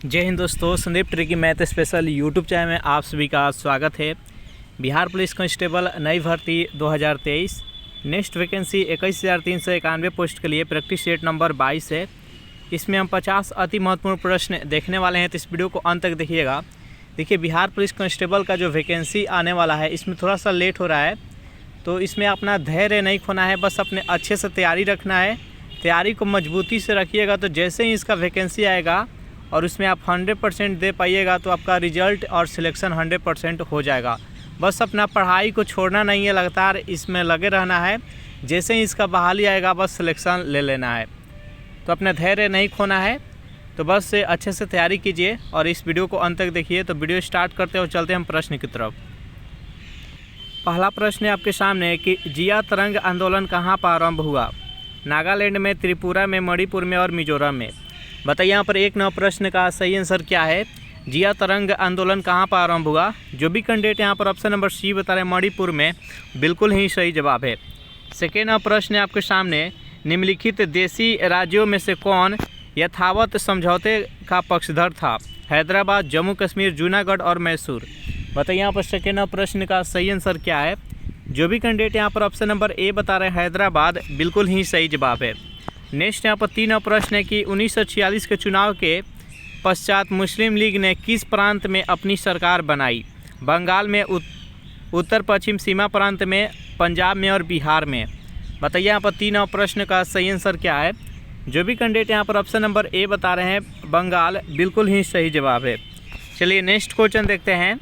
जय हिंद दोस्तों, Sandeep tricky math special YouTube channel में आप सभी का स्वागत है। बिहार पुलिस कांस्टेबल नई भर्ती 2023 नेक्स्ट वैकेंसी 21,391 पोस्ट के लिए प्रैक्टिस सेट नंबर 22 है। इसमें हम 50 अति महत्वपूर्ण प्रश्न देखने वाले हैं, तो इस वीडियो को अंत तक देखिएगा। देखिए, बिहार पुलिस कांस्टेबल का जो वैकेंसी आने वाला है इसमें थोड़ा सा लेट हो रहा है, तो इसमें अपना धैर्य नहीं खोना है, बस अपने अच्छे से तैयारी रखना है। तैयारी को मजबूती से रखिएगा, तो जैसे ही इसका वैकेंसी आएगा और उसमें आप 100% दे पाइएगा तो आपका रिजल्ट और सिलेक्शन 100% हो जाएगा। बस अपना पढ़ाई को छोड़ना नहीं है, लगातार इसमें लगे रहना है। जैसे ही इसका बहाली आएगा बस सिलेक्शन ले लेना है, तो अपना धैर्य नहीं खोना है। तो बस अच्छे से तैयारी कीजिए और इस वीडियो को अंत तक देखिए। तो वीडियो स्टार्ट करते हैं और चलते हैं हम प्रश्न की तरफ। पहला प्रश्न है आपके सामने कि जिया तरंग आंदोलन कहाँ प्रारंभ हुआ? नागालैंड में, त्रिपुरा में, मणिपुर में और मिजोरम में। बताइए यहाँ पर 1 नंबर प्रश्न का सही आंसर क्या है? जिया तरंग आंदोलन कहाँ प्रारंभ हुआ? जो भी कैंडिडेट यहाँ पर ऑप्शन नंबर सी बता रहे हैं मणिपुर में, बिल्कुल ही सही जवाब है। सेकेंड नंबर प्रश्न है आपके सामने, निम्नलिखित देशी राज्यों में से कौन यथावत समझौते का पक्षधर था? हैदराबाद, जम्मू कश्मीर, जूनागढ़ और मैसूर। बताइए यहाँ पर सेकेंड नंबर प्रश्न का सही आंसर क्या है? जो भी कैंडिडेट यहाँ पर ऑप्शन नंबर ए बता रहे हैं हैदराबाद, बिल्कुल ही सही जवाब है। नेक्स्ट यहाँ पर 3 नंबर प्रश्न है कि 1946 के चुनाव के पश्चात मुस्लिम लीग ने किस प्रांत में अपनी सरकार बनाई? बंगाल में, उत्तर पश्चिम सीमा प्रांत में, पंजाब में और बिहार में। बताइए यहाँ पर 3 नंबर प्रश्न का सही आंसर क्या है? जो भी कैंडिडेट यहाँ पर ऑप्शन नंबर ए बता रहे हैं बंगाल, बिल्कुल ही सही जवाब है। चलिए नेक्स्ट क्वेश्चन देखते हैं।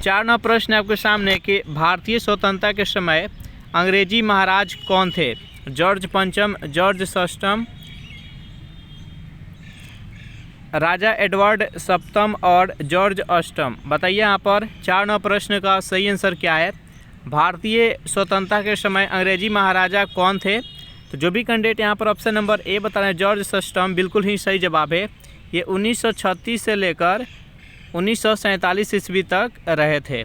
4 नंबर प्रश्न है आपके सामने कि भारतीय स्वतंत्रता के समय अंग्रेजी महाराज कौन थे? जॉर्ज पंचम, जॉर्ज षष्ठम, राजा एडवर्ड सप्तम और जॉर्ज अष्टम। बताइए यहाँ पर 4 नंबर प्रश्न का सही आंसर क्या है? भारतीय स्वतंत्रता के समय अंग्रेजी महाराजा कौन थे? तो जो भी कैंडिडेट यहाँ पर ऑप्शन नंबर ए बता रहे हैं जॉर्ज षष्ठम, बिल्कुल ही सही जवाब है। ये 1936 से लेकर 1947 ईस्वी तक रहे थे।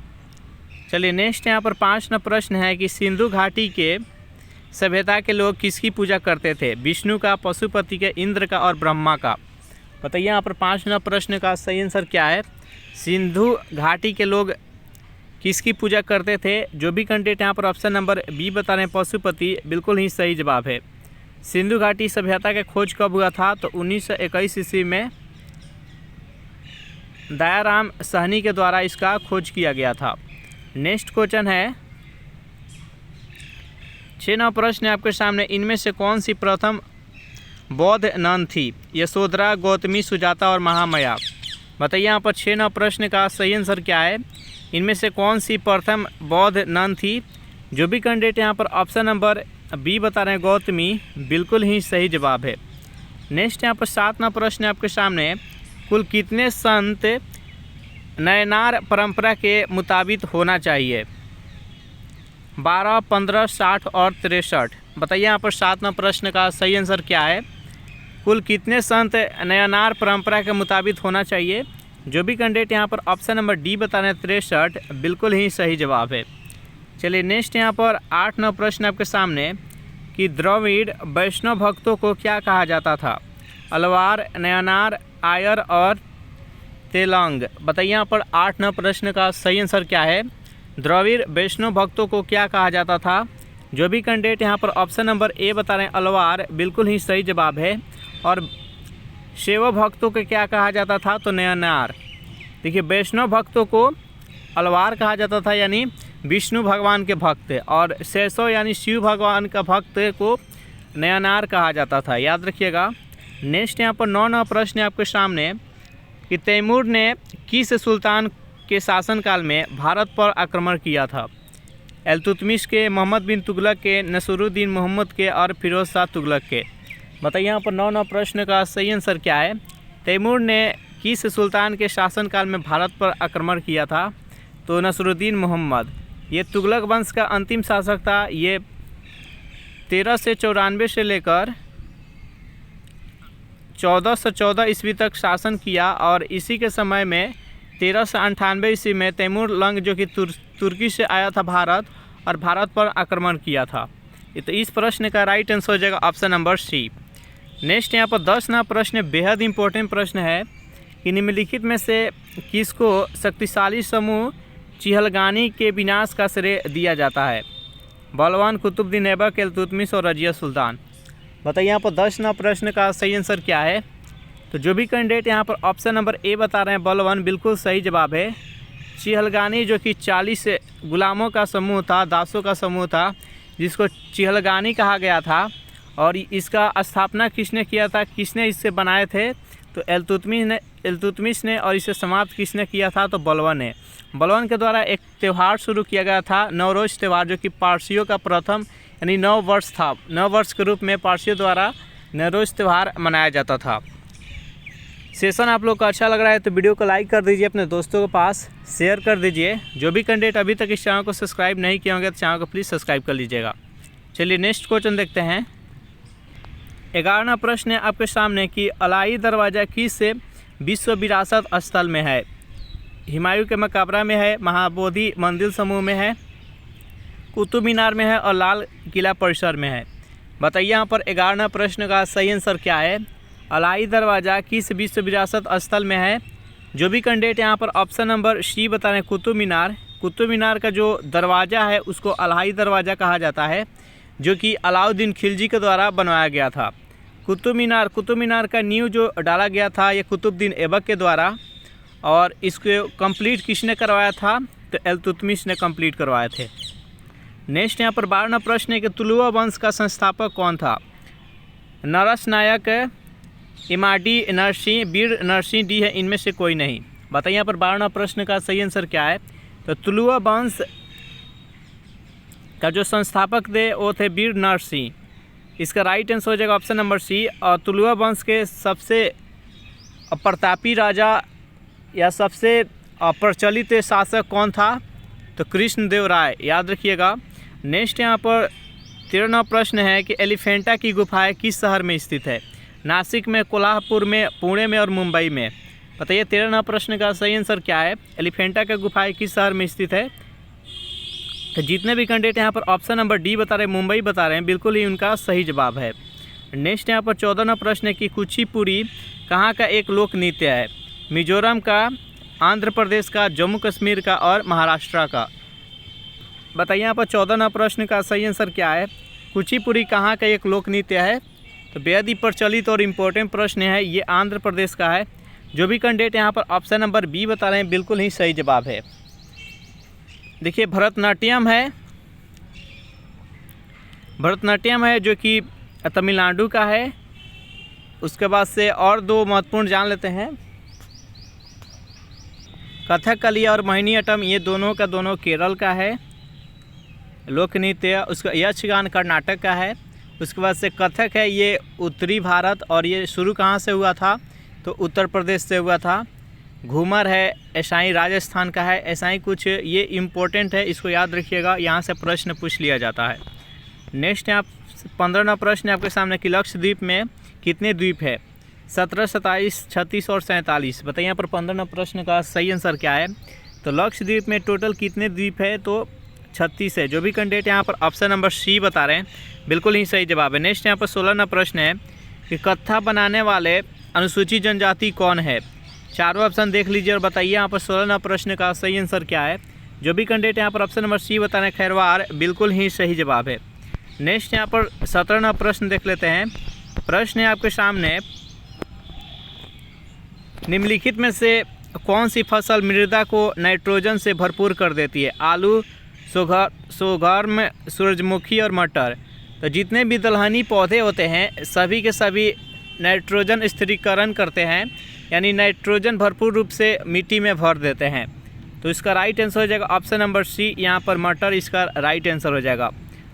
चलिए नेक्स्ट यहाँ पर 5 नंबर प्रश्न है कि सिंधु घाटी के सभ्यता के लोग किसकी पूजा करते थे? विष्णु का, पशुपति के, इंद्र का और ब्रह्मा का। बताइए यहाँ पर 5 नंबर प्रश्न का सही आंसर क्या है? सिंधु घाटी के लोग किसकी पूजा करते थे? जो भी कैंडिडेट यहाँ पर ऑप्शन नंबर बी बता रहे हैं पशुपति, बिल्कुल ही सही जवाब है। सिंधु घाटी सभ्यता का खोज कब हुआ था? तो 1921 ईस्वी में दयाराम साहनी के द्वारा इसका खोज किया गया था। नेक्स्ट क्वेश्चन है 6 नंबर प्रश्न है आपके सामने, इनमें से कौन सी प्रथम बौद्ध नन थी? यशोधरा, गौतमी, सुजाता और महामाया। बताइए यहाँ पर 6 नंबर प्रश्न का सही आंसर क्या है? इनमें से कौन सी प्रथम बौद्ध नन थी? जो भी कैंडिडेट यहाँ पर ऑप्शन नंबर बी बता रहे हैं गौतमी, बिल्कुल ही सही जवाब है। नेक्स्ट यहाँ पर 7 नंबर प्रश्न है आपके सामने, कुल कितने संत नयनार परंपरा के मुताबिक होना चाहिए? 12, 15, 60 और 63। बताइए यहाँ पर 7 नंबर प्रश्न का सही आंसर क्या है? कुल कितने संत नयनार परंपरा के मुताबिक होना चाहिए? जो भी कैंडिडेट यहाँ पर ऑप्शन नंबर डी बता रहे हैं 63, बिल्कुल ही सही जवाब है। चलिए नेक्स्ट यहाँ पर 8 नंबर प्रश्न आपके सामने कि द्रविड़ वैष्णव भक्तों को क्या कहा जाता था? अलवार, नयनार, आयर और तेलंग। बताइए यहाँ पर 8 नंबर प्रश्न का सही आंसर क्या है? द्रविड़ वैष्णव भक्तों को क्या कहा जाता था? जो भी कैंडिडेट यहाँ पर ऑप्शन नंबर ए बता रहे हैं अलवार, बिल्कुल ही सही जवाब है। और शैव भक्तों को क्या कहा जाता था? तो नयनार। देखिए, वैष्णव भक्तों को अलवार कहा जाता था, यानी विष्णु भगवान के भक्त, और शैव यानी शिव भगवान का भक्त को नयनार कहा जाता था, याद रखिएगा। नेक्स्ट यहाँ पर 9 नंबर प्रश्न है आपके सामने कि तैमूर ने किस सुल्तान के शासनकाल में भारत पर आक्रमण किया था? इल्तुतमिश के, मोहम्मद बिन तुगलक के, नसरुद्दीन मोहम्मद के और फिरोज शाह तुगलक के। बताइए यहाँ पर 9 नंबर प्रश्न का सही आंसर क्या है? तैमूर ने किस सुल्तान के शासनकाल में भारत पर आक्रमण किया था? तो नसरुद्दीन मोहम्मद। ये तुगलक वंश का अंतिम शासक था। ये 1394 से लेकर 1414 ईस्वी तक शासन किया, और इसी के समय में 1398 ईस्वी में तैमूर लंग, जो कि तुर्की से आया था भारत, और भारत पर आक्रमण किया था। तो इस प्रश्न का राइट आंसर हो जाएगा ऑप्शन नंबर सी। नेक्स्ट यहाँ पर 10 नंबर प्रश्न बेहद इंपॉर्टेंट प्रश्न है कि निम्नलिखित में से किसको शक्तिशाली समूह चिहलगानी के विनाश का श्रेय दिया जाता है? बलवान, कुतुबुद्दीन ऐबक, इल्तुतमिश और रजिया सुल्तान। बताइए यहाँ पर 10 नंबर प्रश्न का सही आंसर क्या है? तो जो भी कैंडिडेट यहाँ पर ऑप्शन नंबर ए बता रहे हैं बलवान, बिल्कुल सही जवाब है। चिहलगानी जो कि 40 गुलामों का समूह था, दासों का समूह था, जिसको चिहलगानी कहा गया था। और इसका स्थापना किसने किया था, किसने इससे बनाए थे? तो इल्तुतमिश ने। और इसे समाप्त किसने किया था? तो बलवान ने। बलवान के द्वारा एक त्यौहार शुरू किया गया था, नवरोज़ त्यौहार, जो कि पारसियों का प्रथम यानी नव वर्ष था। नव वर्ष के रूप में पारसियों द्वारा नवरोज़ त्यौहार मनाया जाता था। सेशन आप लोग को अच्छा लग रहा है तो वीडियो को लाइक कर दीजिए, अपने दोस्तों के पास शेयर कर दीजिए। जो भी कैंडिडेट अभी तक इस चैनल को सब्सक्राइब नहीं किए होंगे तो चैनल को प्लीज़ सब्सक्राइब कर लीजिएगा। चलिए नेक्स्ट क्वेश्चन देखते हैं। 11वां प्रश्न है आपके सामने कि अलाई दरवाज़ा किस विश्व विरासत स्थल में है? हुमायूं के मकबरा में है, महाबोधि मंदिर समूह में है, कुतुब मीनार में है और लाल किला परिसर में है। बताइए यहाँ पर 11वां प्रश्न का सही आंसर क्या है? अलाई दरवाज़ा किस विश्व विरासत स्थल में है? जो भी कैंडिडेट यहाँ पर ऑप्शन नंबर सी बता रहे हैं कुतुब मीनार। कुतुब मीनार का जो दरवाज़ा है उसको अलाई दरवाज़ा कहा जाता है, जो कि अलाउद्दीन खिलजी के द्वारा बनवाया गया था। कुतुब मीनार का नींव जो डाला गया था ये कुतुबुद्दीन ऐबक के द्वारा। और इसको कंप्लीट किसने करवाया था? तो इल्तुतमिश ने कंप्लीट करवाए थे। नेक्स्ट यहाँ पर 12वां प्रश्न है कि तुलुआ वंश का संस्थापक कौन था? नरस नायक, इमाडी नरसिंह, वीर नरसिंह डी है, इनमें से कोई नहीं। बताइए यहाँ पर 12वां प्रश्न का सही आंसर क्या है? तो तुलुआ वंश का जो संस्थापक थे वो थे वीर नरसिंह। इसका राइट आंसर हो जाएगा ऑप्शन नंबर सी। और तुलुआ वंश के सबसे प्रतापी राजा या सबसे प्रचलित शासक कौन था? तो कृष्णदेव राय, याद रखिएगा। नेक्स्ट यहाँ पर 13वां प्रश्न है कि एलिफेंटा की गुफाएं किस शहर में स्थित है? नासिक में, कोल्हापुर में, पुणे में और मुंबई में। बताइए 13वां प्रश्न का सही आंसर क्या है? एलिफेंटा की गुफाएं किस शहर में स्थित है? तो जितने भी कैंडिडेट यहाँ पर ऑप्शन नंबर डी बता रहे हैं, मुंबई बता रहे हैं, बिल्कुल ही उनका सही जवाब है। नेक्स्ट यहाँ पर 14वां प्रश्न है कि कुचिपुड़ी कहाँ का एक लोक नृत्य है? मिजोरम का, आंध्र प्रदेश का, जम्मू कश्मीर का और महाराष्ट्र का। बताइए यहाँ पर 14वां प्रश्न का सही आंसर क्या है? कुचिपुड़ी कहाँ का एक लोक नृत्य है? तो बेहद ही प्रचलित और इम्पोर्टेंट प्रश्न है, ये आंध्र प्रदेश का है। जो भी कैंडिडेट यहाँ पर ऑप्शन नंबर बी बता रहे हैं, बिल्कुल ही सही जवाब है। देखिए भरतनाट्यम है जो कि तमिलनाडु का है। उसके बाद से और दो महत्वपूर्ण जान लेते हैं। कथकली और मोहिनीअट्टम ये दोनों का दोनों केरल का है लोक नृत्य। उसका यक्षगान कर्नाटक का है। उसके बाद से कथक है, ये उत्तरी भारत, और ये शुरू कहाँ से हुआ था? तो उत्तर प्रदेश से हुआ था। घूमर है, ऐसाई राजस्थान का है। ऐसाई कुछ ये इम्पोर्टेंट है, इसको याद रखिएगा, यहाँ से प्रश्न पूछ लिया जाता है। नेक्स्ट यहाँ 15वां प्रश्न है आपके सामने कि लक्षद्वीप में कितने द्वीप है? 17, 27, 36 और 47। बताइए यहाँ पर 15वां प्रश्न का सही आंसर क्या है? तो लक्षद्वीप में टोटल कितने द्वीप है? तो 36 है। जो भी कैंडिडेट यहाँ पर ऑप्शन नंबर सी बता रहे हैं, बिल्कुल ही सही जवाब है। नेक्स्ट यहाँ पर 16वां प्रश्न है कि कत्था बनाने वाले अनुसूचित जनजाति कौन है? चारों ऑप्शन देख लीजिए और बताइए यहाँ पर 16वां प्रश्न का सही आंसर क्या है? जो भी कैंडिडेट यहाँ पर ऑप्शन नंबर सी बता रहे हैं, खैरवार, बिल्कुल ही सही जवाब है। नेक्स्ट यहाँ पर 17वां प्रश्न देख लेते हैं। प्रश्न है आपके सामने, निम्नलिखित में से कौन सी फसल मृदा को नाइट्रोजन से भरपूर कर देती है? आलू, सोगर्म, सूरजमुखी और मटर। तो जितने भी दलहनी पौधे होते हैं सभी के सभी नाइट्रोजन स्थिरीकरण करते हैं, यानी नाइट्रोजन भरपूर रूप से मिट्टी में भर देते हैं। तो इसका राइट आंसर हो जाएगा ऑप्शन नंबर सी, यहाँ पर मटर इसका राइट आंसर हो जाएगा।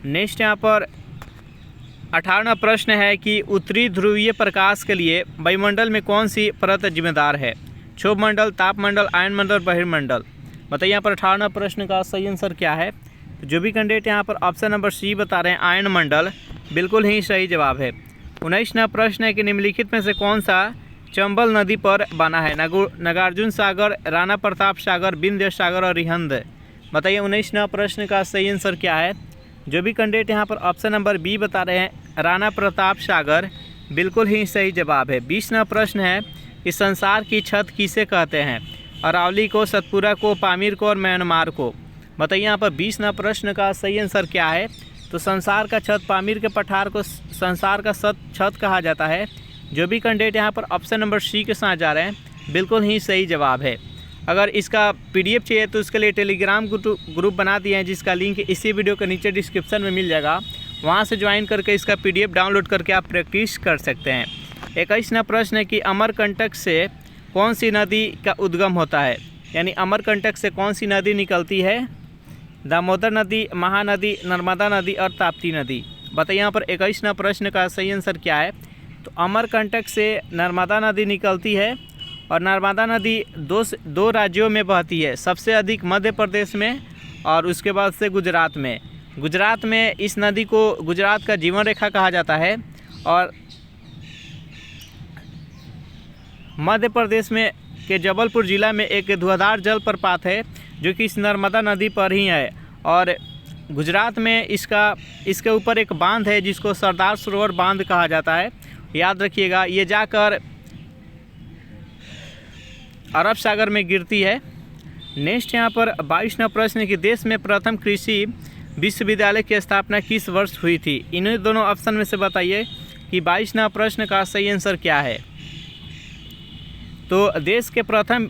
नेक्स्ट यहाँ पर 18वां प्रश्न है कि उत्तरी ध्रुवीय प्रकाश के लिए वायुमंडल में कौन सी परत जिम्मेदार है? क्षोभ मंडल, ताप मंडल, आयन मंडल, बहिर्मंडल। बताइए यहाँ पर 18वां प्रश्न का सही आंसर क्या है? तो जो भी कैंडिडेट यहाँ पर ऑप्शन नंबर सी बता रहे हैं, आयन मंडल, बिल्कुल ही सही जवाब है। 19वां प्रश्न है कि निम्नलिखित में से कौन सा चंबल नदी पर बना है? नागार्जुन सागर, राणा प्रताप सागर, विंध्य सागर और रिहंद। बताइए 19वां प्रश्न का सही आंसर क्या है? जो भी कैंडिडेट यहाँ पर ऑप्शन नंबर बी बता रहे हैं, राणा प्रताप सागर, बिल्कुल ही सही जवाब है। 20वां प्रश्न है कि संसार की छत किसे कहते हैं? अरावली को, सतपुरा को, पामीर को और म्यांमार को। बताइए यहाँ पर 20वां प्रश्न का सही आंसर क्या है? तो संसार का छत, पामीर के पठार को संसार का छत कहा जाता है। जो भी कैंडिडेट यहाँ पर ऑप्शन नंबर सी के साथ जा रहे हैं बिल्कुल ही सही जवाब है। अगर इसका पीडीएफ चाहिए तो इसके लिए टेलीग्राम ग्रुप बना दिए हैं, जिसका लिंक इसी वीडियो के नीचे डिस्क्रिप्शन में मिल जाएगा। वहाँ से ज्वाइन करके इसका पीडीएफ डाउनलोड करके आप प्रैक्टिस कर सकते हैं। 21वां प्रश्न है कि अमरकंटक से कौन सी नदी का उद्गम होता है? यानी अमरकंटक से कौन सी नदी निकलती है? दामोदर नदी, महानदी, नर्मदा नदी और ताप्ती नदी। बताइए यहाँ पर 21वां प्रश्न का सही आंसर क्या है? तो अमरकंटक से नर्मदा नदी निकलती है और नर्मदा नदी दो राज्यों में बहती है, सबसे अधिक मध्य प्रदेश में और उसके बाद से गुजरात में। गुजरात में इस नदी को गुजरात का जीवन रेखा कहा जाता है और मध्य प्रदेश में के जबलपुर ज़िला में एक धुआंधार जलप्रपात है जो कि इस नर्मदा नदी पर ही है। और गुजरात में इसके ऊपर एक बांध है जिसको सरदार सरोवर बांध कहा जाता है। याद रखिएगा, ये जाकर अरब सागर में गिरती है। नेक्स्ट यहाँ पर 22वां प्रश्न कि देश में प्रथम कृषि विश्वविद्यालय की स्थापना किस वर्ष हुई थी? इन्हीं दोनों ऑप्शन में से बताइए कि 22वां प्रश्न का सही आंसर क्या है। तो देश के प्रथम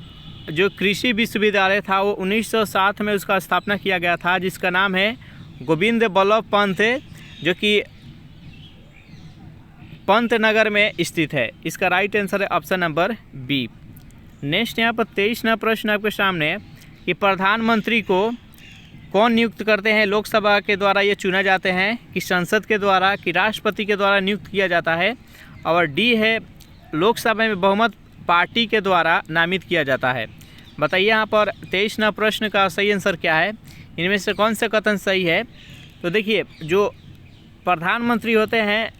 जो कृषि विश्वविद्यालय था वो 1907 में उसका स्थापना किया गया था, जिसका नाम है गोविंद बल्लभ पंत, जो कि पंतनगर में स्थित है। इसका राइट आंसर है ऑप्शन नंबर बी। नेक्स्ट यहाँ पर 23वां प्रश्न आपके सामने कि प्रधानमंत्री को कौन नियुक्त करते हैं? लोकसभा के द्वारा ये चुना जाते हैं कि संसद के द्वारा कि राष्ट्रपति के द्वारा नियुक्त किया जाता है? और डी है लोकसभा में बहुमत पार्टी के द्वारा नामित किया जाता है। बताइए यहाँ पर 23वां प्रश्न का सही आंसर क्या है? इनमें से कौन सा कथन सही है? तो देखिए, जो प्रधानमंत्री होते हैं,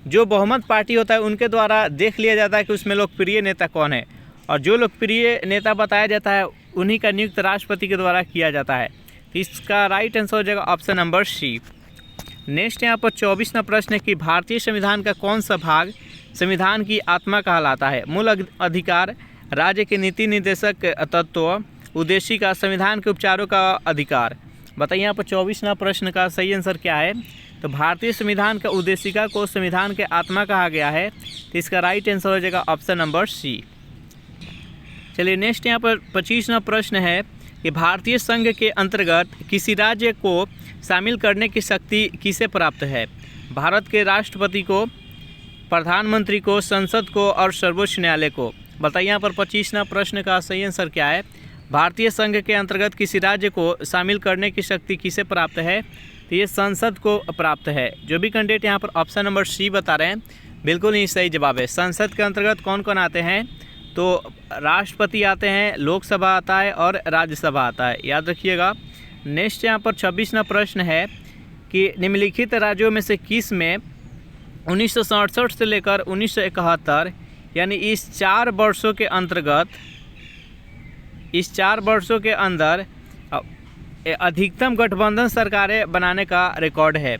जो बहुमत पार्टी होता है उनके द्वारा देख लिया जाता है कि उसमें लोकप्रिय नेता कौन है, और जो लोकप्रिय नेता बताया जाता है उन्हीं का नियुक्त राष्ट्रपति के द्वारा किया जाता है। तो इसका राइट आंसर हो जाएगा ऑप्शन नंबर सी। नेक्स्ट यहाँ पर 24वां प्रश्न है कि भारतीय संविधान का कौन सा भाग संविधान की आत्मा कहलाता है? मूल अधिकार, राज्य के नीति निर्देशक तत्व, उद्देशिका, संविधान के उपचारों का अधिकार। बताइए यहाँ पर 24वां प्रश्न का सही आंसर क्या है? तो भारतीय संविधान का उद्देशिका को संविधान के आत्मा कहा गया है। तो इसका राइट आंसर हो जाएगा ऑप्शन नंबर सी। चलिए नेक्स्ट यहाँ पर 25वां प्रश्न है कि भारतीय संघ के अंतर्गत किसी राज्य को शामिल करने की शक्ति किसे प्राप्त है? भारत के राष्ट्रपति को, प्रधानमंत्री को, संसद को और सर्वोच्च न्यायालय को। बताइए यहाँ पर 25वां प्रश्न का सही आंसर क्या है? भारतीय संघ के अंतर्गत किसी राज्य को शामिल करने की शक्ति किसे प्राप्त है? तो ये संसद को प्राप्त है। जो भी कैंडिडेट यहाँ पर ऑप्शन नंबर सी बता रहे हैं बिल्कुल ही सही जवाब है। संसद के अंतर्गत कौन कौन आते हैं? तो राष्ट्रपति आते हैं, लोकसभा आता है और राज्यसभा आता है, याद रखिएगा। नेक्स्ट यहाँ पर 26वां प्रश्न है कि निम्नलिखित राज्यों में से किस में 1967 से लेकर 1971 यानी इस 4 वर्षों के अंदर अधिकतम गठबंधन सरकारें बनाने का रिकॉर्ड है?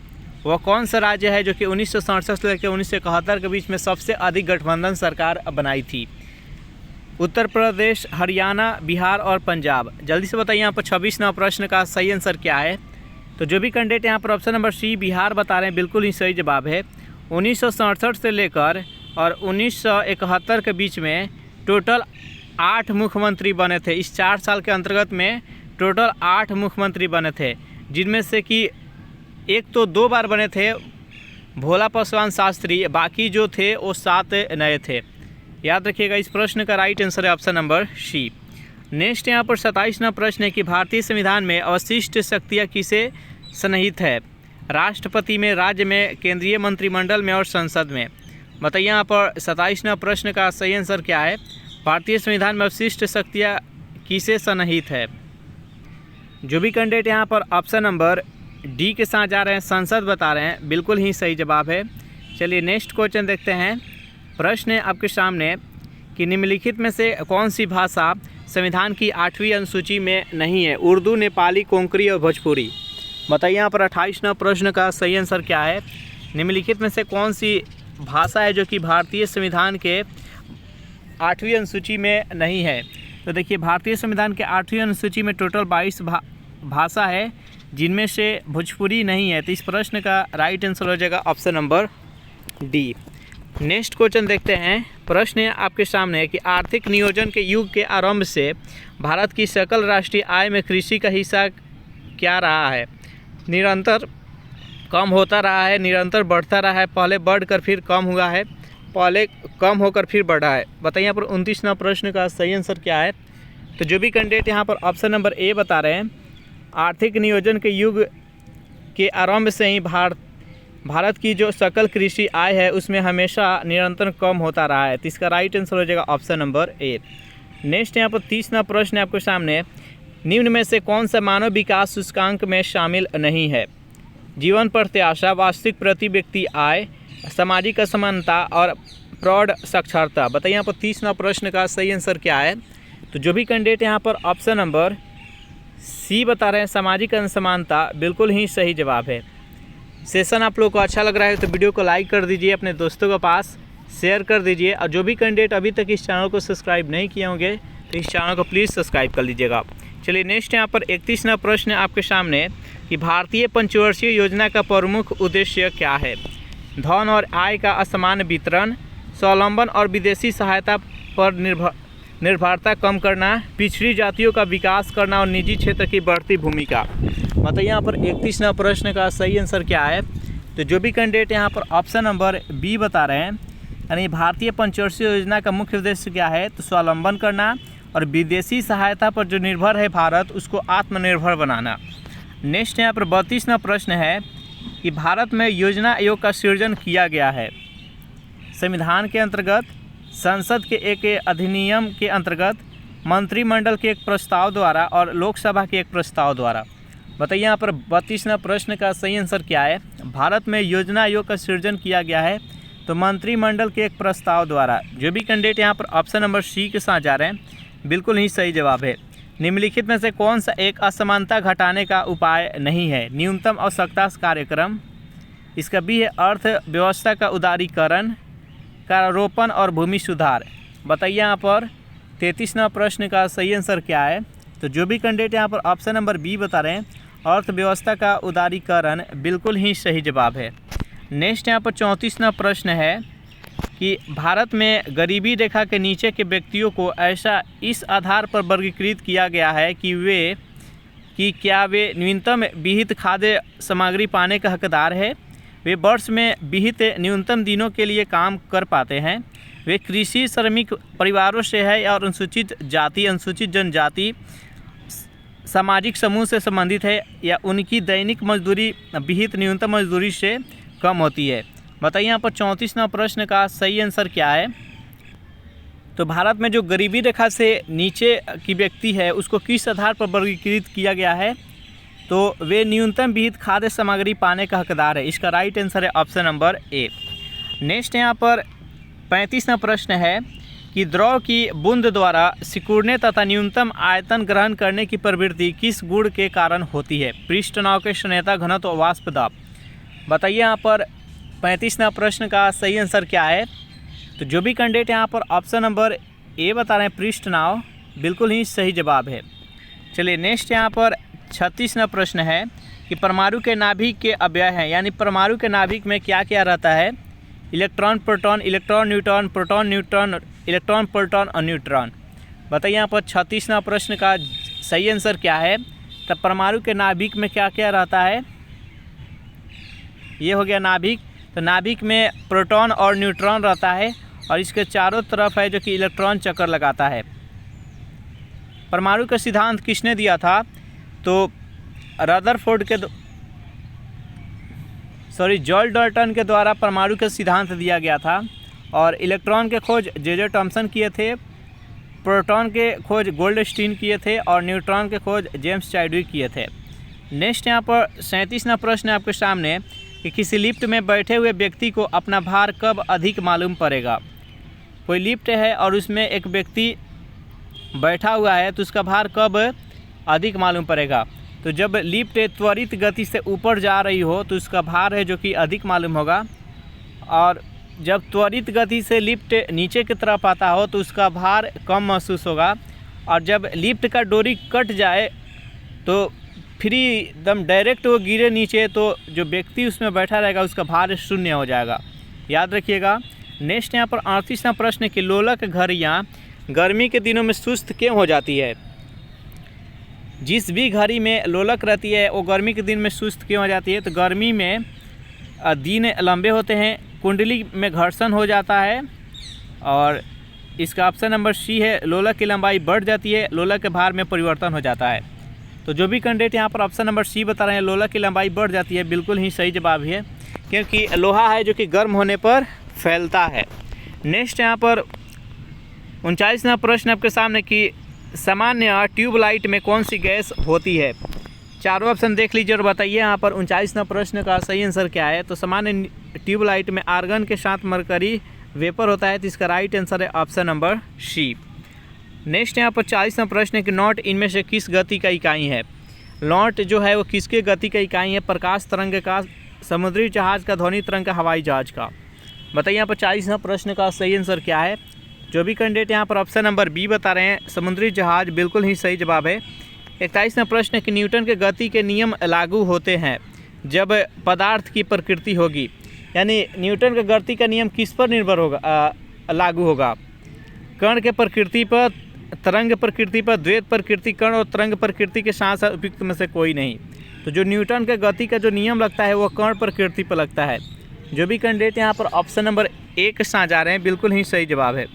वह कौन सा राज्य है जो कि 1967 से लेकर 1971 के बीच में सबसे अधिक गठबंधन सरकार बनाई थी? उत्तर प्रदेश, हरियाणा, बिहार और पंजाब। जल्दी से बताइए यहाँ पर 26वां प्रश्न का सही आंसर क्या है? तो जो भी कैंडिडेट यहाँ पर ऑप्शन नंबर सी बिहार बता रहे हैं बिल्कुल ही सही जवाब है। 1967 से लेकर और 1971 के बीच में टोटल 8 मुख्यमंत्री बने थे। इस 4 साल के अंतर्गत में टोटल 8 मुख्यमंत्री बने थे, जिनमें से कि एक तो 2 बार बने थे भोला पासवान शास्त्री, बाकी जो थे वो 7 नए थे। याद रखिएगा, इस प्रश्न का राइट आंसर है ऑप्शन नंबर सी। नेक्स्ट यहाँ पर 27वां प्रश्न है कि भारतीय संविधान में अवशिष्ट शक्तियाँ किसे सन्निहित है? राष्ट्रपति में, राज्य में, केंद्रीय मंत्रिमंडल में और संसद में। बताइए यहाँ पर 27वां प्रश्न का सही आंसर क्या है? भारतीय संविधान में अवशिष्ट शक्तियाँ किसे सन्निहित है? जो भी कैंडिडेट यहाँ पर ऑप्शन नंबर डी के साथ जा रहे हैं, संसद बता रहे हैं, बिल्कुल ही सही जवाब है। चलिए नेक्स्ट क्वेश्चन देखते हैं। प्रश्न है आपके सामने कि निम्नलिखित में से कौन सी भाषा संविधान की 8वीं अनुसूची में नहीं है? उर्दू, नेपाली, कोंकणी और भोजपुरी। बताइए यहाँ पर 28वां प्रश्न का सही आंसर क्या है? निम्नलिखित में से कौन सी भाषा है जो कि भारतीय संविधान के 8वीं अनुसूची में नहीं है? तो देखिए, भारतीय संविधान के 8वीं अनुसूची में टोटल 22 भाषा है, जिनमें से भोजपुरी नहीं है। तो इस प्रश्न का राइट आंसर हो जाएगा option number D. Next question देखते हैं। प्रश्न आपके सामने है कि आर्थिक नियोजन के युग के आरंभ से भारत की सकल राष्ट्रीय आय में कृषि का हिस्सा क्या रहा है? निरंतर कम होता रहा है, निरंतर बढ़ता रहा है, पहले बढ़कर फिर कम हुआ है, पहले कम होकर फिर बढ़ा है? बताइए यहाँ पर 29वां प्रश्न का सही आंसर क्या है? तो जो भी कैंडिडेट यहाँ पर ऑप्शन नंबर ए बता रहे हैं, आर्थिक नियोजन के युग के आरंभ से ही भारत की जो सकल कृषि आय है उसमें हमेशा निरंतर कम होता रहा है। तो इसका राइट आंसर हो जाएगा ऑप्शन नंबर ए। नेक्स्ट यहाँ पर 30वां प्रश्न आपके सामने, निम्न में से कौन सा मानव विकास सूचकांक में शामिल नहीं है? जीवन प्रत्याशा, वास्तविक प्रति व्यक्ति आय, सामाजिक असमानता और प्रौढ़ साक्षरता? बताइए यहाँ पर 30वां प्रश्न का सही आंसर क्या है? तो जो भी कैंडिडेट यहाँ पर ऑप्शन नंबर सी बता रहे हैं, सामाजिक असमानता, बिल्कुल ही सही जवाब है। सेशन आप लोग को अच्छा लग रहा है तो वीडियो को लाइक कर दीजिए, अपने दोस्तों के पास शेयर कर दीजिए, और जो भी कैंडिडेट अभी तक इस चैनल को सब्सक्राइब नहीं किए होंगे तो इस चैनल को प्लीज़ सब्सक्राइब कर लीजिएगा। चलिए नेक्स्ट यहाँ पर 31वां प्रश्न आपके सामने कि भारतीय पंचवर्षीय योजना का प्रमुख उद्देश्य क्या है? धन और आय का असमान वितरण, स्वावलंबन और विदेशी सहायता पर निर्भरता कम करना, पिछड़ी जातियों का विकास करना और निजी क्षेत्र की बढ़ती भूमिका? बताइए यहाँ पर 31वां प्रश्न का सही आंसर क्या है? तो जो भी कैंडिडेट यहाँ पर ऑप्शन नंबर बी बता रहे हैं, यानी भारतीय पंचवर्षीय योजना का मुख्य उद्देश्य क्या है? तो स्वावलंबन करना और विदेशी सहायता पर जो निर्भर है भारत, उसको आत्मनिर्भर बनाना। नेक्स्ट यहाँ पर 32वां प्रश्न है कि भारत में योजना आयोग का सृजन किया गया है संविधान के अंतर्गत, संसद के एक अधिनियम के अंतर्गत, मंत्रिमंडल के एक प्रस्ताव द्वारा और लोकसभा के एक प्रस्ताव द्वारा? बताइए यहाँ पर 32वां प्रश्न का सही आंसर क्या है? भारत में योजना आयोग का सृजन किया गया है तो मंत्रिमंडल के एक प्रस्ताव द्वारा। जो भी कैंडिडेट यहाँ पर ऑप्शन नंबर सी के साथ जा रहे हैं, बिल्कुल ही सही जवाब है। निम्नलिखित में से कौन सा एक असमानता घटाने का उपाय नहीं है? न्यूनतम आवश्यकता कार्यक्रम, इसका बी है अर्थव्यवस्था का उदारीकरण, कारोपण और भूमि सुधार? बताइए यहाँ पर 33वां प्रश्न का सही आंसर क्या है? तो जो भी कैंडिडेट यहाँ पर ऑप्शन नंबर बी बता रहे हैं, अर्थव्यवस्था का उदारीकरण, बिल्कुल ही सही जवाब है। नेक्स्ट यहाँ पर 34वां प्रश्न है कि भारत में गरीबी रेखा के नीचे के व्यक्तियों को ऐसा इस आधार पर वर्गीकृत किया गया है कि क्या वे न्यूनतम विहित खाद्य सामग्री पाने का हकदार है, वे वर्ष में विहित न्यूनतम दिनों के लिए काम कर पाते हैं, वे कृषि श्रमिक परिवारों से है और अनुसूचित जाति, अनुसूचित जनजाति सामाजिक समूह से संबंधित है, या उनकी दैनिक मजदूरी विहित न्यूनतम मजदूरी से कम होती है? बताइए यहाँ पर 34वां प्रश्न का सही आंसर क्या है? तो भारत में जो गरीबी रेखा से नीचे की व्यक्ति है उसको किस आधार पर वर्गीकृत किया गया है? तो वे न्यूनतम विहित खाद्य सामग्री पाने का हकदार है। इसका राइट आंसर है ऑप्शन नंबर ए। नेक्स्ट यहाँ पर 35वां प्रश्न है कि द्रव की बूंद द्वारा सिकुड़ने तथा न्यूनतम आयतन ग्रहण करने की प्रवृत्ति किस गुण के कारण होती है? पृष्ठ तनाव के स्नेहता घनत्व वाष्प दाब? बताइए यहाँ पर 35वां प्रश्न का सही आंसर क्या है? तो जो भी कैंडिडेट यहाँ पर ऑप्शन नंबर ए बता रहे हैं, पृष्ठ तनाव, बिल्कुल ही सही जवाब है। चलिए नेक्स्ट यहाँ पर 36वां प्रश्न है कि परमाणु के नाभिक के अवयव हैं, यानी परमाणु के नाभिक में क्या क्या रहता है? Electron, proton, electron, neutron, proton, neutron, electron, proton और न्यूट्रॉन? बताइए यहाँ पर 36वां प्रश्न का सही आंसर क्या है? तब परमाणु के नाभिक में क्या क्या रहता है? ये हो गया नाभिक। तो नाभिक में प्रोटॉन और न्यूट्रॉन रहता है और इसके चारों तरफ है जो कि इलेक्ट्रॉन चक्कर लगाता है। परमाणु का सिद्धांत किसने दिया था? तो रदरफोर्ड के जॉर्ज डाल्टन के द्वारा परमाणु का सिद्धांत दिया गया था। और इलेक्ट्रॉन के खोज जे थॉमसन किए थे, प्रोटॉन के खोज गोल्डस्टीन किए थे और न्यूट्रॉन के खोज जेम्स चाडविक किए थे। नेक्स्ट यहाँ पर 37वां प्रश्न है आपके सामने कि किसी लिफ्ट में बैठे हुए व्यक्ति को अपना भार कब अधिक मालूम पड़ेगा? कोई लिफ्ट है और उसमें एक व्यक्ति बैठा हुआ है तो उसका भार कब अधिक मालूम पड़ेगा? तो जब लिफ्ट त्वरित गति से ऊपर जा रही हो तो उसका भार है जो कि अधिक मालूम होगा। और जब त्वरित गति से लिफ्ट नीचे की तरफ आता हो तो उसका भार कम महसूस होगा, और जब लिफ्ट का डोरी कट जाए तो फिर एकदम डायरेक्ट वो गिरे नीचे तो जो व्यक्ति उसमें बैठा रहेगा उसका भार शून्य हो जाएगा। याद रखिएगा। नेक्स्ट यहाँ पर 38वां प्रश्न है कि लोलक घड़ियाँ गर्मी के दिनों में सुस्त क्यों हो जाती है। जिस भी घड़ी में लोलक रहती है वो गर्मी के दिन में सुस्त क्यों हो जाती है, तो गर्मी में दिन लंबे होते हैं, कुंडली में घर्षण हो जाता है, और इसका ऑप्शन नंबर सी है, लोलक की लंबाई बढ़ जाती है, लोलक के भार में परिवर्तन हो जाता है। तो जो भी कैंडिडेट यहाँ पर ऑप्शन नंबर सी बता रहे हैं लोलक की लंबाई बढ़ जाती है, बिल्कुल ही सही जवाब है, क्योंकि लोहा है जो कि गर्म होने पर फैलता है। नेक्स्ट यहाँ पर 39वां प्रश्न आपके सामने कि सामान्य ट्यूबलाइट में कौन सी गैस होती है। चारों ऑप्शन देख लीजिए और बताइए यहाँ पर 39वां प्रश्न का सही आंसर क्या है। तो सामान्य ट्यूबलाइट में आर्गन के साथ मरकरी वेपर होता है, तो इसका राइट आंसर है ऑप्शन नंबर सी। नेक्स्ट यहाँ पर 40वां प्रश्न है कि नॉट इनमें से किस गति का इकाई है। नॉट जो है वो किसके गति का इकाई है, प्रकाश तरंग का, समुद्री जहाज का, ध्वनि तरंग का, हवाई जहाज का। बताइए यहाँ पर 40वां प्रश्न का सही आंसर क्या है। जो भी कैंडिडेट यहाँ पर ऑप्शन नंबर बी बता रहे हैं समुद्री जहाज, बिल्कुल ही सही जवाब है। 41वां प्रश्न है कि न्यूटन के गति के नियम लागू होते हैं जब पदार्थ की प्रकृति होगी, यानी न्यूटन के गति का नियम किस पर निर्भर होगा, लागू होगा। कण के प्रकृति पर, तरंग प्रकृति पर, द्वैत प्रकृति, कण और तरंग प्रकृति के साथ साथ उपयुक्त में से कोई नहीं। तो जो न्यूटन के गति का जो नियम लगता है वो कण प्रकृति पर लगता है। जो भी कैंडिडेट यहाँ पर ऑप्शन नंबर ए के साथ जा रहे हैं, बिल्कुल ही सही जवाब है।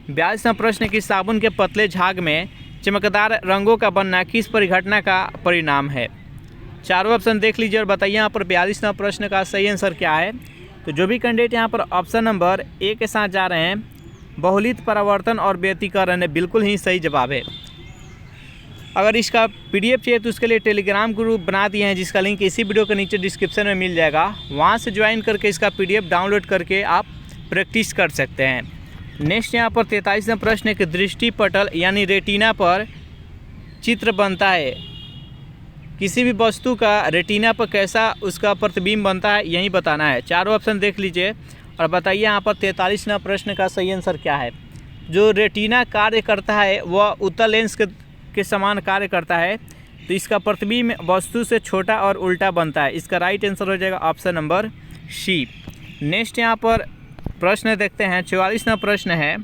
42वां प्रश्न की साबुन के पतले झाग में चमकदार रंगों का बनना किस परिघटना का परिणाम है। चारों ऑप्शन देख लीजिए और बताइए यहाँ पर 42वां प्रश्न का सही आंसर क्या है। तो जो भी कैंडिडेट यहाँ पर ऑप्शन नंबर ए के साथ जा रहे हैं बहुलित परावर्तन और व्यतिकरण है, बिल्कुल ही सही जवाब है। अगर इसका पीडीएफ चाहिए तो उसके लिए टेलीग्राम ग्रुप बना दिए हैं जिसका लिंक इसी वीडियो के नीचे डिस्क्रिप्शन में मिल जाएगा, वहाँ से ज्वाइन करके इसका पीडीएफ डाउनलोड करके आप प्रैक्टिस कर सकते हैं। नेक्स्ट यहाँ पर 43वां प्रश्न है कि दृष्टि पटल यानी रेटिना पर चित्र बनता है, किसी भी वस्तु का रेटिना पर कैसा उसका प्रतिबिंब बनता है यही बताना है। चारों ऑप्शन देख लीजिए और बताइए यहाँ पर 43वां प्रश्न का सही आंसर क्या है। जो रेटिना कार्य करता है वह उत्तल लेंस के समान कार्य करता है, तो इसका प्रतिबिंब वस्तु से छोटा और उल्टा बनता है। इसका राइट आंसर हो जाएगा ऑप्शन नंबर सी। नेक्स्ट यहाँ पर प्रश्न देखते हैं। 44वां प्रश्न है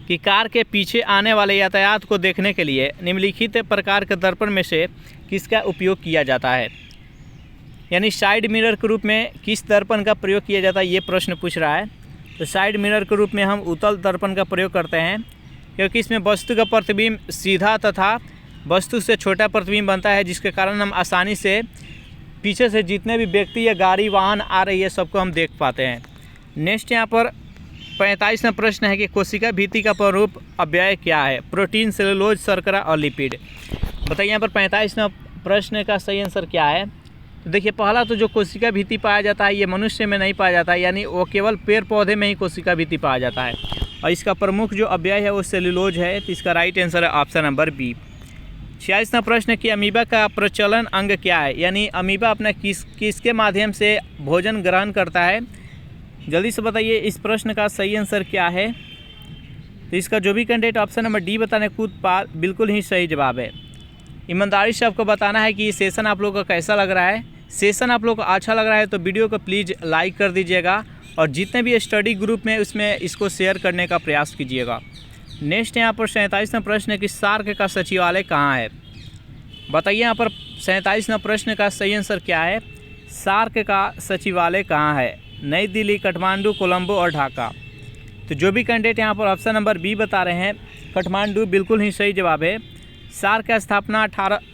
कि कार के पीछे आने वाले यातायात को देखने के लिए निम्नलिखित प्रकार के दर्पण में से किसका उपयोग किया जाता है, यानी साइड मिरर के रूप में किस दर्पण का प्रयोग किया जाता है, ये प्रश्न पूछ रहा है। तो साइड मिरर के रूप में हम उत्तल दर्पण का प्रयोग करते हैं, क्योंकि इसमें वस्तु का प्रतिबिंब सीधा तथा वस्तु से छोटा प्रतिबिंब बनता है, जिसके कारण हम आसानी से पीछे से जितने भी व्यक्ति या गाड़ी वाहन आ रही है सबको हम देख पाते हैं। नेक्स्ट यहाँ पर 45वां प्रश्न है कि कोशिका भित्ति का प्रमुख अवयव क्या है, प्रोटीन, सेलुलोज, शर्करा और लिपिड। बताइए यहाँ पर 45वां प्रश्न का सही आंसर क्या है। तो देखिए पहला तो जो कोशिका भित्ति पाया जाता है ये मनुष्य में नहीं पाया जाता है, यानी वो केवल पेड़ पौधे में ही कोशिका भित्ति पाया जाता है, और इसका प्रमुख जो अवयव है वो सेलुलोज है, तो इसका राइट आंसर है ऑप्शन नंबर बी। 46वां प्रश्न कि अमीबा का प्रचलन अंग क्या है, यानी अमीबा अपना किसके माध्यम से भोजन ग्रहण करता है। जल्दी से बताइए इस प्रश्न का सही आंसर क्या है। तो इसका जो भी कैंडिडेट ऑप्शन नंबर डी बताने उत्पाद, बिल्कुल ही सही जवाब है। ईमानदारी से आपको बताना है कि ये सेशन आप लोगों का कैसा लग रहा है। सेशन आप लोगों को अच्छा लग रहा है तो वीडियो को प्लीज़ लाइक कर दीजिएगा, और जितने भी स्टडी ग्रुप में उसमें इसको शेयर करने का प्रयास कीजिएगा। नेक्स्ट यहाँ पर 47वां प्रश्न है कि सार्क का सचिवालय कहाँ है। बताइए यहाँ पर 47वां प्रश्न का सही आंसर क्या है। सार्क का सचिवालय कहाँ है, नई दिल्ली, काठमांडू, कोलंबो और ढाका। तो जो भी कैंडिडेट यहाँ पर ऑप्शन नंबर बी बता रहे हैं काठमांडू, बिल्कुल ही सही जवाब है। सार्क का स्थापना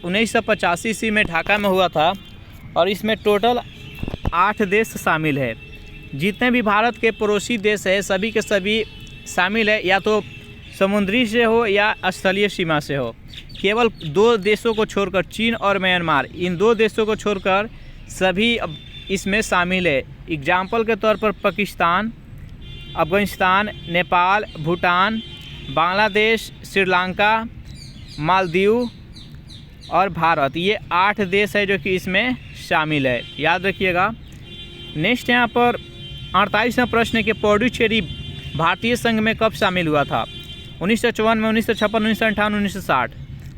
1985 ईस्वी में ढाका में हुआ था, और इसमें टोटल 8 देश शामिल है। जितने भी भारत के पड़ोसी देश है सभी के सभी शामिल है, या तो समुद्री से हो या स्थलीय सीमा से हो। केवल 2 देशों को छोड़कर, चीन और म्यांमार, इन 2 देशों को छोड़कर सभी इसमें शामिल है। एग्जाम्पल के तौर पर पाकिस्तान, अफगानिस्तान, नेपाल, भूटान, बांग्लादेश, श्रीलंका, मालदीव और भारत, ये 8 देश है जो कि इसमें शामिल है, याद रखिएगा। नेक्स्ट यहाँ पर 48वां प्रश्न है कि पौडुचेरी भारतीय संघ में कब शामिल हुआ था? 1954 में, 1956, 1958, 1960।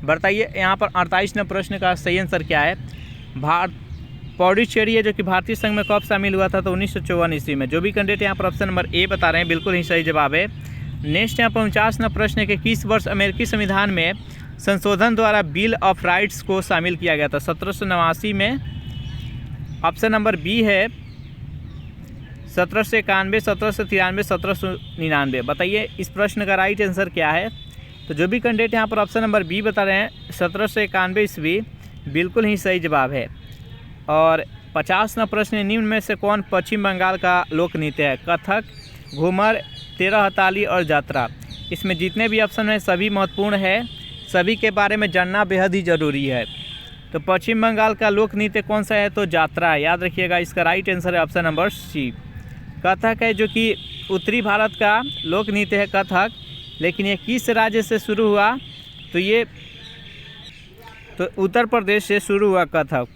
बताइए यहाँ पर 48वां प्रश्न का सही आंसर क्या है? पौडुचेरी है जो कि भारतीय संघ में कब शामिल हुआ था? तो 1954 ईस्वी में। जो भी कैंडिडेट यहाँ पर ऑप्शन नंबर ए बता रहे हैं बिल्कुल ही सही जवाब है। नेक्स्ट यहाँ पर 49वां प्रश्न है कि किस वर्ष अमेरिकी संविधान में संशोधन द्वारा बिल ऑफ राइट्स को शामिल किया गया था? 1789 में। ऑप्शन नंबर बी है 1791, 1793, 1799। बताइए इस प्रश्न का राइट आंसर क्या है? तो जो भी कैंडिडेट यहाँ पर ऑप्शन नंबर बी बता रहे हैं 1791 ईस्वी, बिल्कुल ही सही जवाब है। और 50वां प्रश्न है, निम्न में से कौन पश्चिम बंगाल का लोक नृत्य है? कथक, घूमर, तेरह हथाली और जात्रा। इसमें जितने भी ऑप्शन हैं सभी महत्वपूर्ण है, सभी के बारे में जानना बेहद ही ज़रूरी है। तो पश्चिम बंगाल का लोक नृत्य कौन सा है? तो जात्रा है। याद रखिएगा इसका राइट आंसर है ऑप्शन नंबर सी। कथक है जो कि उत्तरी भारत का लोक नृत्य है कथक, लेकिन ये किस राज्य से शुरू हुआ? तो ये उत्तर प्रदेश से शुरू हुआ कथक।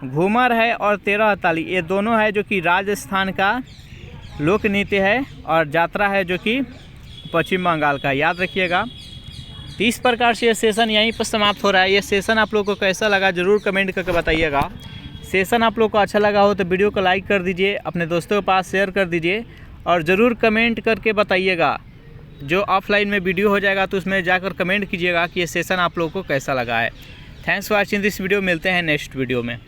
घूमर है और तेरह हथाली, ये दोनों है जो कि राजस्थान का लोक नृत्य है, और जात्रा है जो कि पश्चिम बंगाल का। याद रखिएगा। तो इस प्रकार से ये सेशन यहीं पर समाप्त हो रहा है। ये सेशन आप लोगों को कैसा लगा ज़रूर कमेंट करके बताइएगा। सेशन आप लोग को अच्छा लगा हो तो वीडियो को लाइक कर दीजिए, अपने दोस्तों के पास शेयर कर दीजिए, और ज़रूर कमेंट करके बताइएगा। जो ऑफलाइन में वीडियो हो जाएगा तो उसमें जाकर कमेंट कीजिएगा कि ये सेशन आप लोगों को कैसा लगा है। Thanks for watching this video. मिलते हैं नेक्स्ट वीडियो में।